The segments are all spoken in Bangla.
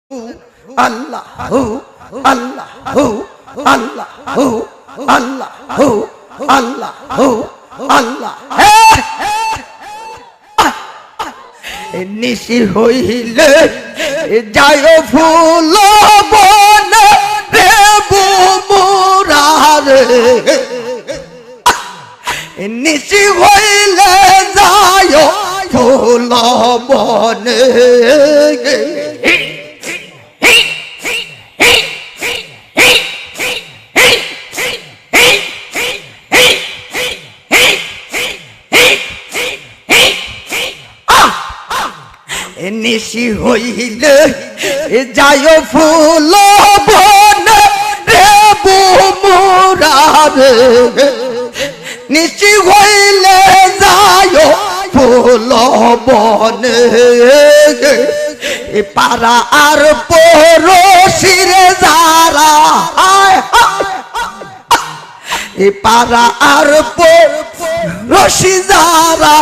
আল্লাহ আল্লাহ আল্লাহ আল্লাহ আল্লাহ আল্লাহ নিশি হইলে যায় ফুল বনে রে বুমুরারে নিশি হইলে যায় ফুল বনে নিশি হইলে যায় ফুল বনে রে বুমুরারে নিশি হইলে যায় ফুল বনে পাড়া আর পড়শিরে যারা পাড়া আর পড়শি যারা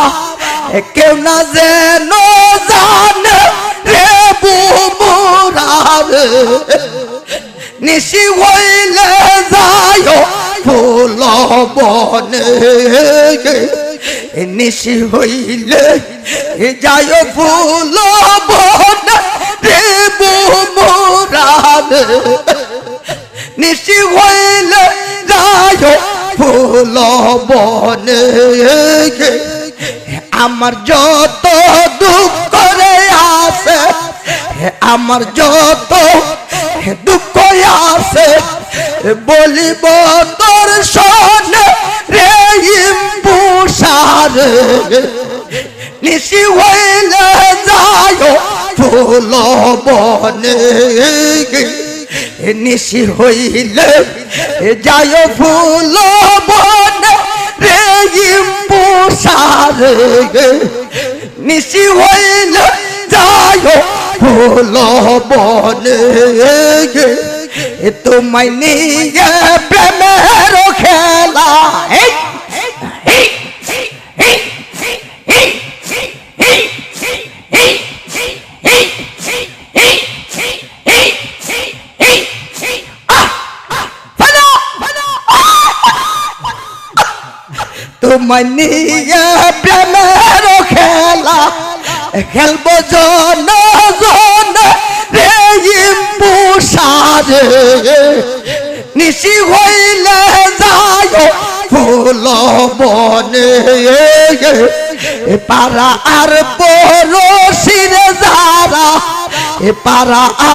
কেউ না যেন জানে রে বুমুরারে নিশি হইলে যায় ফুল বনে নিশি হইলে যায় ফুল বনে রে বুমুরারে নিশি হইলে যায় ফুল বনে আমার যত দুঃখ রে আছে আমার যত দুঃখ আছে বলিব তোর শোনে রে ইম্পুসারে নিশি হইলে যায় ফুল বনে নিশি হইলে যায় ফুল বনে রে ইম্পুসারে নিশি হইলে যায় ফুল বনে তোমায় নিয়ে প্রেমের খেলা তোমায় নিয়ে প্রেমের খেলা খেলবো জন জন রে ইম্পুসারে নিশি হইলে যায় ফুল বনে পাড়া আর পড়শিরে যারা পাড়া